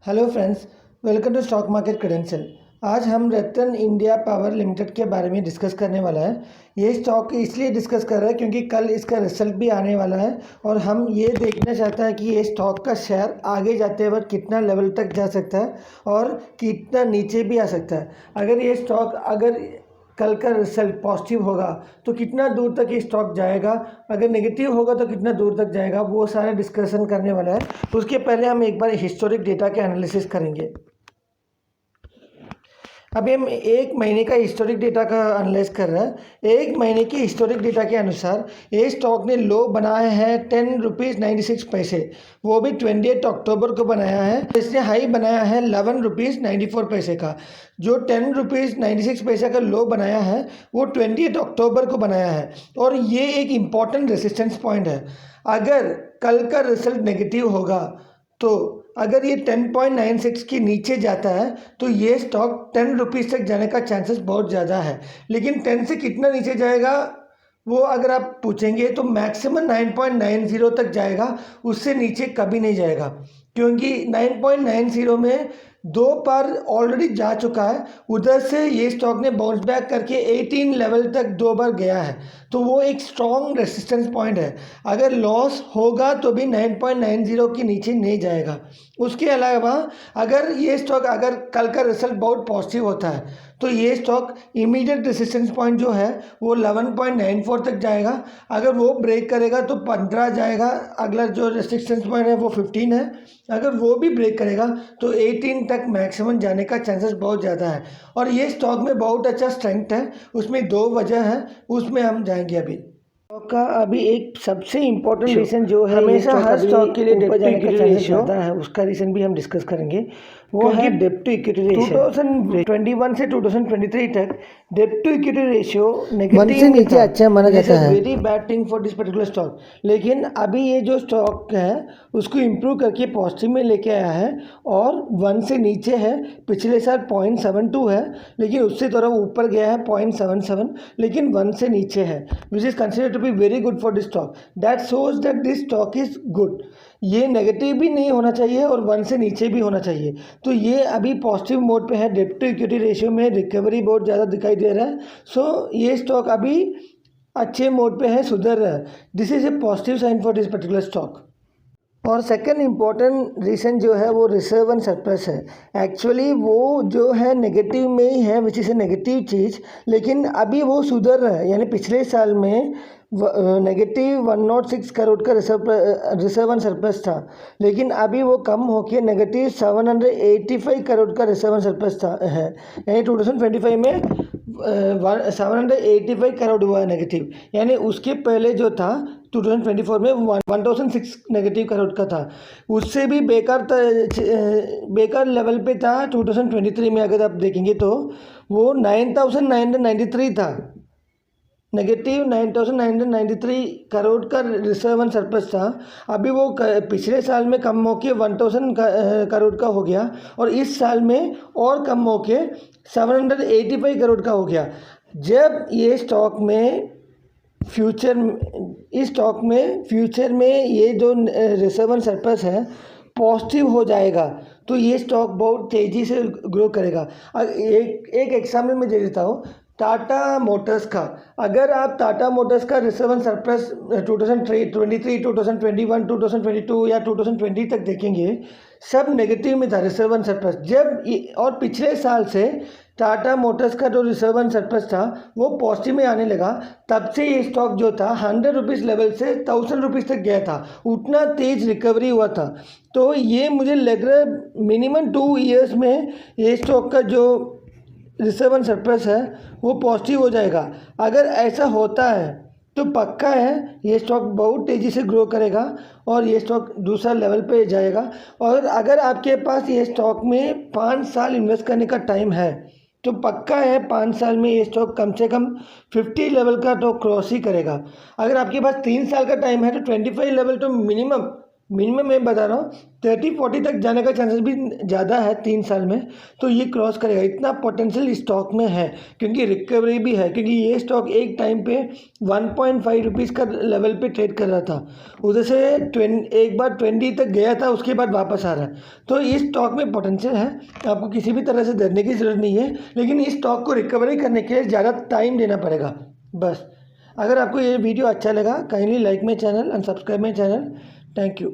Hello friends, welcome to stock market credential. आज हम रतन India power limited के बारे में डिस्कस करने वाला है। ये स्टॉक इसलिए डिस्कस कर रहे हैं क्योंकि कल इसका रिजल्ट भी आने वाला है और हम ये देखना चाहते हैं कि ये स्टॉक का शेयर आगे जाते वक्त कितना लेवल तक जा सकता है और कितना नीचे भी आ सकता है। अगर ये स्टॉक कल का रिजल्ट पॉजिटिव होगा तो कितना दूर तक ये स्टॉक जाएगा, अगर नेगेटिव होगा तो कितना दूर तक जाएगा, वो सारा डिस्कशन करने वाला है। उसके पहले हम एक बार हिस्टोरिक डेटा के एनालिसिस करेंगे। अभी हम एक महीने का हिस्टोरिक डेटा का एनालाइज कर रहे हैं। एक महीने के हिस्टोरिक डेटा के अनुसार ये स्टॉक ने लो बनाए हैं 10 रुपीज़ 96 पैसे, वो भी 28 अक्टूबर को बनाया है। इसने हाई बनाया है 11 रुपीज़ 94 पैसे का। जो 10 रुपीज़ 96 पैसे का लो बनाया है वो 28 अक्टूबर को बनाया है और ये एक इम्पॉर्टेंट रेसिस्टेंस पॉइंट है। अगर कल का रिजल्ट नेगेटिव होगा तो अगर ये 10.96 के नीचे जाता है तो ये स्टॉक 10 रुपीज़ तक जाने का चांसेस बहुत ज़्यादा है। लेकिन 10 से कितना नीचे जाएगा वो अगर आप पूछेंगे तो मैक्सिमम 9.90 तक जाएगा, उससे नीचे कभी नहीं जाएगा क्योंकि 9.90 में दो बार ऑलरेडी जा चुका है। उधर से ये स्टॉक ने बाउंस बैक करके 18 लेवल तक दो बार गया है, तो वो एक स्ट्रॉन्ग रेसिस्टेंस पॉइंट है। अगर लॉस होगा तो भी 9.90 के नीचे नहीं जाएगा। उसके अलावा अगर ये स्टॉक अगर कल का रिजल्ट बहुत पॉजिटिव होता है तो ये स्टॉक इमीडिएट रेसिस्टेंस पॉइंट जो है वो 11.94 तक जाएगा। अगर वो ब्रेक करेगा तो 15 जाएगा। अगला जो रेसिस्टेंस पॉइंट है वो 15 है। अगर वो भी ब्रेक करेगा तो 18 तक मैक्सिमम जाने का चांसेस बहुत ज़्यादा है और ये स्टॉक में बहुत अच्छा स्ट्रेंथ है। उसमें दो वजह है, उसमें हम जाएंगे अभी। स्टॉक का अभी एक सबसे इम्पोर्टेंट रीज़न जो है, हमेशा हर स्टॉक के लिए डेप्ट टू इक्विटी रेशियो ज़्यादा है, उसका रीज़न भी हम डिस्कस करेंगे। वो है डेप्ट टू इक्विटी रेशियो। 2021 से 2023 तक डेप्ट टू इक्विटी रेशियो नेगेटिव से नीचे अच्छा माना जाता है। Very bad thing for this particular stock. लेकिन अभी ये जो स्टॉक है उसको इम्प्रूव करके पॉजिटिव में लेके आया है और 1 से नीचे है। पिछले साल 0.72 है लेकिन उससे थोड़ा ऊपर गया है 0.77, लेकिन 1 से नीचे है, which is considered to be very good for this stock. That shows that this stock is good. ये नेगेटिव भी नहीं होना चाहिए और 1 से नीचे भी होना चाहिए, तो ये अभी पॉजिटिव मोड पे है। डेप्ट टू इक्विटी रेशियो में रिकवरी बहुत ज़्यादा दिखाई दे रहा है। सो ये स्टॉक अभी अच्छे मोड पे है, सुधर रहा है। This is a positive sign for this particular stock. और सेकंड इम्पॉर्टेंट रीज़न जो है वो रिजर्व एंड सरप्लस है। एक्चुअली वो जो है नेगेटिव में ही है, विच इज़ ए नेगेटिव चीज़, लेकिन अभी वो सुधर रहा है। यानी पिछले साल में नेगेटिव 106 करोड़ का रिजर्व एंड सरप्लस था, लेकिन अभी वो कम होकर नेगेटिव 785 करोड़ का रिजर्व एंड सरप्लस था है। यानी 2025 में 785 करोड़ हुआ है नेगेटिव। यानी उसके पहले जो था 2024 में 1006 नेगेटिव करोड़ का था, उससे भी बेकार लेवल पे था। 2023 में अगर आप देखेंगे तो वो 9,993 था, नेगेटिव 9,993 करोड़ का रिजर्व एंड सरप्लस था। अभी वो पिछले साल में कम होके 1,000 करोड़ का हो गया और इस साल में और कम होके 785 करोड़ का हो गया। जब ये स्टॉक में फ्यूचर में ये जो रिजर्व एंड सरप्लस है पॉजिटिव हो जाएगा तो ये स्टॉक बहुत तेज़ी से ग्रो करेगा। एक एग्जाम्पल मैं दे देता हूँ, टाटा मोटर्स का। अगर आप टाटा मोटर्स का रिजर्व एंड सरप्लस 2023, 2021, 2022 या 2020 तक देखेंगे, सब नेगेटिव में था रिजर्व एंड सरप्लस। और पिछले साल से टाटा मोटर्स का जो रिजर्व एंड सरप्लस था वो पॉजिटिव में आने लगा। तब से ये स्टॉक जो था 100 रुपीज़ लेवल से 1000 रुपीज़ तक गया था, उतना तेज़ रिकवरी हुआ था। तो ये मुझे लग रहा है मिनिमम 2 ईयर्स में ये स्टॉक का जो रिजर्व एंड सरप्लस है वो पॉजिटिव हो जाएगा। अगर ऐसा होता है तो पक्का है ये स्टॉक बहुत तेज़ी से ग्रो करेगा और ये स्टॉक दूसरा लेवल पे जाएगा। और अगर आपके पास ये स्टॉक में 5 साल इन्वेस्ट करने का टाइम है तो पक्का है 5 साल में ये स्टॉक कम से कम 50 लेवल का तो क्रॉस ही करेगा। अगर आपके पास 3 साल का टाइम है तो 25 लेवल तो मिनिमम मिनिमम मैं बता रहा हूँ 30-40 तक जाने का चांसेस भी ज़्यादा है 3 साल में, तो ये क्रॉस करेगा, इतना पोटेंशियल स्टॉक में है। क्योंकि रिकवरी भी है, क्योंकि ये स्टॉक एक टाइम पे 1.5 रुपीज़ का लेवल पे ट्रेड कर रहा था, उधर से एक बार 20 तक गया था, उसके बाद वापस आ रहा है। तो इस स्टॉक में पोटेंशियल है, आपको किसी भी तरह से डरने की ज़रूरत नहीं है, लेकिन इस स्टॉक को रिकवरी करने के लिए ज़्यादा टाइम देना पड़ेगा बस। अगर आपको ये वीडियो अच्छा लगा, kindly like my channel and subscribe my channel. Thank you.